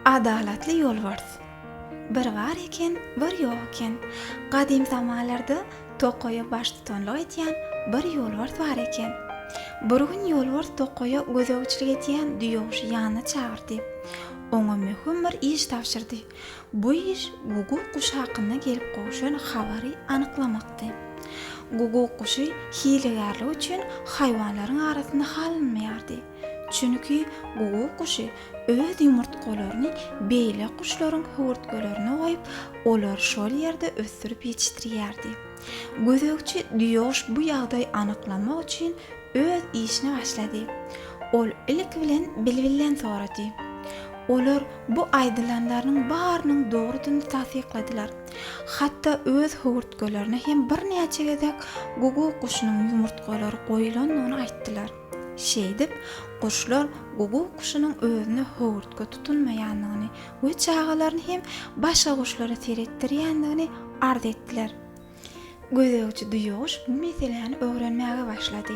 Adalatly ýolbars. Bir var eken, bir ýok eken. Gadim zamanlarda tokoya baş tutanlyk etýän bir ýolbars bar eken. Bir gün ýolbars tokoya gözegçilik etýän diýoş ýanyna çagyrdy. Oňa möhüm bir iş tapşyrdy. Bu iş guguk kuşy hakynda gelip goşan habary anyklamakdy. Guguk kuşy hilegerlik üçin haýwanlaryň arasynda halynmaýardy. Çünki guguk kuşy öz ýumurtkalaryny beýle kuşlaryň höwürtgelerine goýup, olar şol ýerde ösdürip ýetişdirýärdi. Gözegçi diýoş bu ýagdaý anyklamak üçin öz işine başlady. Ol ilk bilen bilbilen sorady. Olar bu aýdylanlaryň barynyň dogrudyny tasdikladylar. Hatda öz höwürtgelerine hem bir näçe gezek guguk kuşynyň ýumurtkalary goýulandygyny aýtdylar. Şeýdip, kuşlar guguk kuşynyň özüne höwürtge tutunmaýandygyny we çagalaryny hem başga kuşlara seretdirýändigini arz etdiler. Gözegçi diýoş bu meseleni öwrenmäge başlady.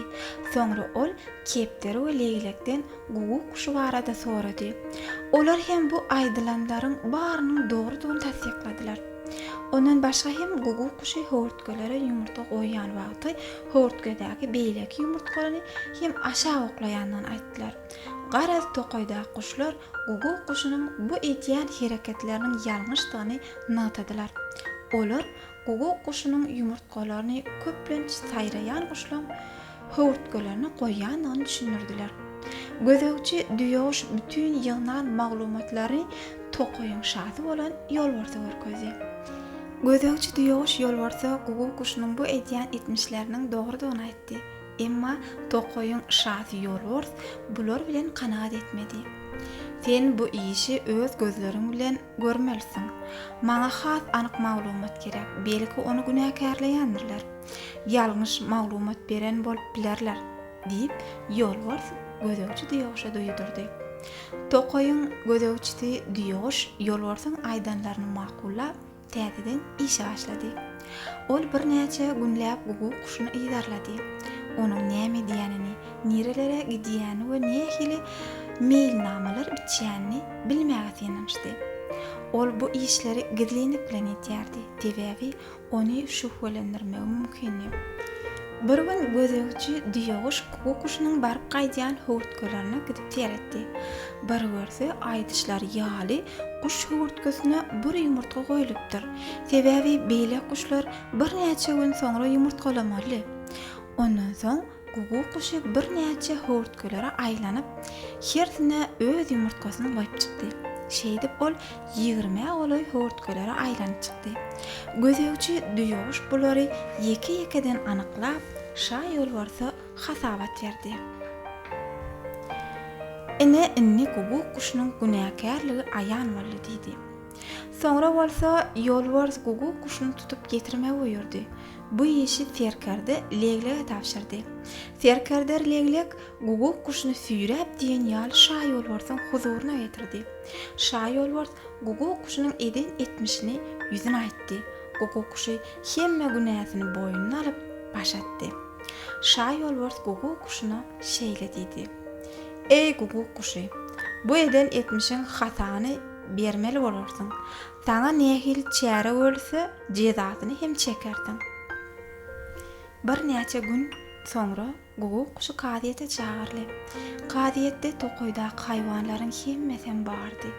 Soňra ol kepleri we leýlekden guguk kuşy barada sorady. Olar hem bu aýdylanlaryň barynyň dogrudygyny tasdikladylar. Ondan başga hem guguk kuşy höwürtgelere ýumurta goýan wagty höwürtgedäki beýleki ýumurtlaryny hem aşağı oklaýandygyny aýtdylar. Garaz tokoýdaky kuşlar guguk kuşynyň bu etýän hereketleriniň ýalňyşdygyny nagtadylar. Olar guguk kuşynyň ýumurtkalaryny köplenç saýraýan kuşlaryň höwürtgelerini goýandygyny düşünürdiler. Gözegçi diýoş bütün ýygnan maglumatlary tokoýyň şahy bolan ýolbarsa görkezdi. Gözegçi diýoş ýolbarsa guguk kuşynyň bu etýän etmişleriniň dogrudygyny aýtdy. Emma tokoýyň şahy ýolbars bular bilen kanaat etmedi. Sen bu işi öz gözleriň bilen görmelisin. Maňa has anyk maglumat gerek. Belki onu günäkärleýändirler. Ýalňyş maglumat beren bolup bilerler, diýip ýolbars gözegçi diýoşa duýdurdy. Tokoýyň gözegçisi diýoş ýolbarsyň aýdanlaryny makullap, täzeden işe başlady. Ol bir näçe günläp guguk kuşyny ýydarlady. Onuň näme diýänini, nerelere gidýäni we nähili mailnamalar bitýänini bilmäge seňmişdi. Ol bu işleri gizlenip bilen etýärdi. Tebebi ony şüphelendirmegi mümkin. Bir gün gözegçi diýoş guguk kuşynyň baryp gaýdýan höwürtgelerini gidip teretdi. Bir görse aýdyşlar ýaly kuş höwürtgesine bir ýumurtga goýulypdyr. Tebebi beýle kuşlar bir näçe gün soňra ýumurtgalamaly. Ondan soň guguk kuşy bir näçe höwürtgelere aýlanyp, hersine öz ýumurtgasyny goýup çykdy. Şeýdip ol 20 goly höwürtgelere aýlanyp çykdy. Gözegçi diýoş bulary ýeke-ýekeden anyklap, şa ýolbarsa hasabat berdi. Inni guguk kuşynyň günäkärligi aýan boldy diýdi. Soňra bolsa ýolbars guguk kuşyny tutup getirmek buyurdy. Bu işi Serkerde Leglege tapşyrdy. Serkerder Leglek guguk kuşyny süýräp diýen ýaly şa ýolbarsyň huzuryna getirdi. Şa ýolbars guguk kuşynyň eden etmişini ýüzüne aýtdy. Guguk kuşy hemme günäsini boýnuna alyp başatdy. Şa ýolbars guguk kuşyna şeýle diýdi. Ey guguk kuşy, bu eden etmişiň hasany bermeli bolarsyň. Saňa nähil çäre bolsa jezasyny hem çekersiň. Bir näçe gün soňra guguk kuşy kadyete çagyrly. Kadyetde tokoýdaky haýwanlaryň hemmesi bardy.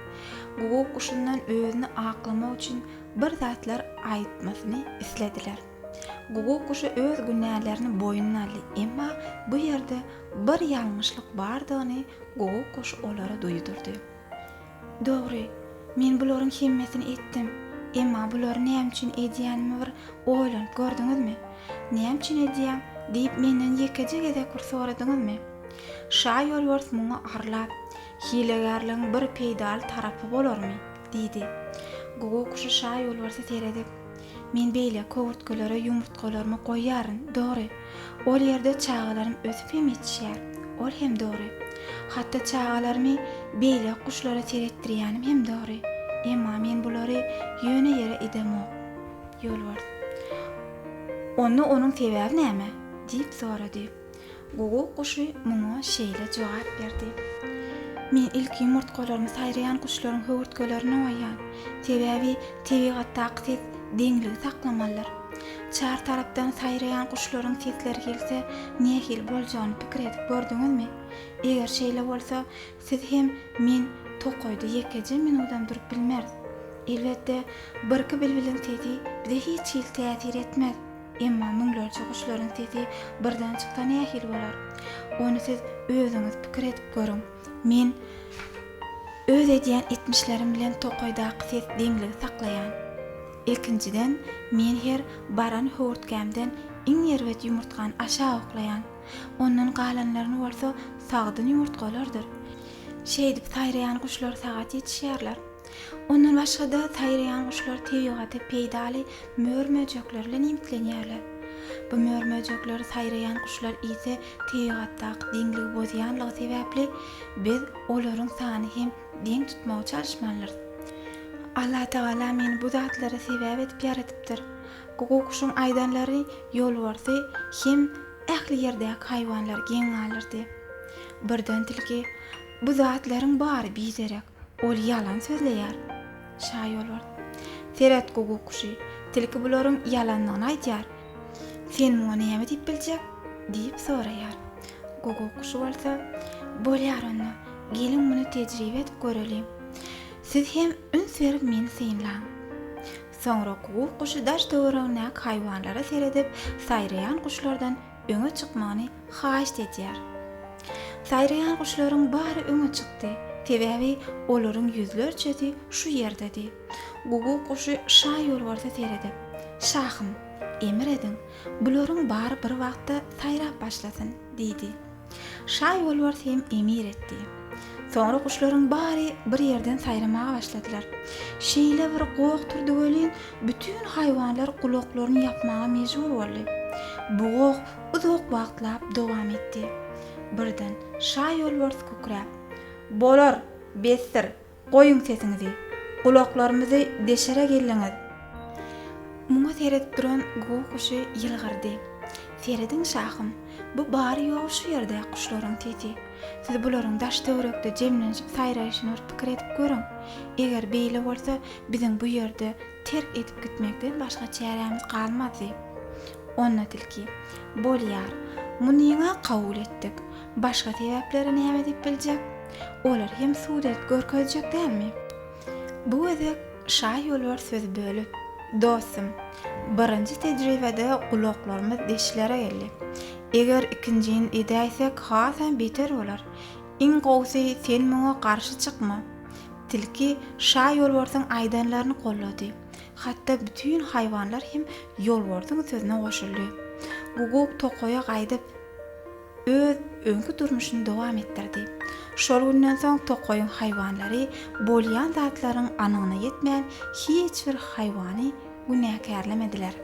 Guguk kuşundan özüni aklamak üçin bir zatlar aýtmasyny islediler. Guguk kuşy öz günälerini boýnuna aldy, emma bu ýerde bir ýalňyşlyk bardygyny guguk kuş olara duýdurdy. Dogry, men bularyň hemmesini etdim. Emma bulary näme üçin edýänimi bir oýlanyp gördüňizmi? Näme üçin edýän diýip menden ýekeje gezek soradyňyzmy? Şa ýolbars muňa arlap, hilegerligiň bir peýdal tarapy bolarmy? diýdi. Guguk kuşy şa ýolbarsy seredip, men beýle höwürtgelere ýumurtkalarymy goýaryn, dogry. Ol ýerde çagalarym ösüp hem ýetişýär. Ol hem dogry. Hatda çagalarymy beýle kuşlara seretdirýänim hem dogry. Emma men bulary ýöne ýere edemok. Ýolbars. Onuň sebebi näme? diýip sorady. Guguk kuşy muňa şeýle jogap berdi. Men ilk yumurtgalaryny saýraýan kuşlaryň höwürtgelerini oýan. Sebäbi tebigatda deňligi saklamalylar. Çar tarapdan saýraýan kuşlaryň sesleri gelse, nähil boljagyny pikir edip gördüňizmi? Eger şeýle bolsa, siz hem men tokoýdy ýekeje minutam durup bilmez. Elbetde, bir-iki bilbiliň sesi bize hiç hil täsir etmez. Emma müňlerçe kuşlaryň sesi birden çyksa nähil bolar? Onu siz özüňiz pikir edip görüň. Men öz edýän etmişlerim bilen tokoýdaky ses deňligi saklaýan. Ilkinciden, men her baran höwürtkämden iň ýerwet yumurtgan aşağı oklayan. Ondan galanlaryny bolsa sagdyn yumurtgalardyr. Şeýdip saýraýan kuşlar sagat ýetişýärler. Ondan başga-da saýraýan kuşlar tebigaty peýdali mörmöjekler bilen imtlenýärler. Bu mörmöjekler saýraýan kuşlar ise tebigatdaky deňligi bozýanlygy sebäpli biz olaryň sany hem deň tutmagy çalışmalydyr. Allah Taala meni bu zatlara sebäp edip ýaratypdyr. Gogo kuşun aýdanlary ýol borsy hem ähli ýerdäki haýwanlar geň alyrdy. Birden tilki bu zatlaryň bary bizerek, ol ýalan sözleýär. Şaýol bor. Serat gogo kuşy, tilki bularyň ýalanlygyny aýdýar. Sen muňa näme diýip biljek? diýip soraýar. Gogo kuşy bolsa, bolýar onda. Gelin muny tejribe edip görelim. Siz hem üns berip meni synlaň. Soňra gogo kuşy daş töweregindäki haýwanlara seredip, saýraýan kuşlardan öňe çykmagyny haýyş edýär. Saýraýan kuşlaryň bary öňe çykdy. Sebäbi olaryň ýüzlerçesi şu ýerdedi. Gogo kuşy şa ýol barsa seredip, "Şahym, emir edin, bularyň bary bir wagtda saýrap başlasyn" diýdi. Şa ýol barsa hem emir etdi. Soňra kuşlaryň bary bir ýerden saýramaga başladylar. Şeýle bir gowuk turdy welin bütün haýwanlar gulaklaryny ýapmaga mejbur boldy. Bu gowuk uzak wagtlap dowam etdi. Birden şa ýol barsa kökräp, "Bolar, bestir, goýuň sesiňizi. Gulaklarymyzy deşere gelliňiz." Muňa seredip duran gowuk kuşy ýylgyrdy. "Seredin şahym, bu bary ýok şu ýerde kuşlaryň sesi. Siz bularyň daş töwerekde jemlenip saýraýyşyny pikir edip görüň. Eger beýle bolsa, biziň bu ýerde terk edip gitmekden başga çäremiz kalmady." Onna tilki, "Bolýar, munyňa kabul etdik. Başga sebäpleri näme diýip biljek? Olar hem suwdet görkezjek dälmi?" Bu özek şa ýolbar söz bölüp, "Dostum, birinji tejribede gulaklarymyz deşlere geldi. Eger ikinjini edäýsek hasam beter bolar. Iň gowsy sen muňa garşy çykma." Tilki şa ýolbarsyň aýdanlaryny gollady. Hatda bütün haýwanlar hem ýolbarsyň sözüne goşuldy. Guguk tokoýa gaýdyp öz öňkü durmuşyny dowam etdirdi. Şol günden soň tokoýyň haýwanlary bolýan zatlaryň anygyna ýetmän hiç bir haýwany günäkärlemediler.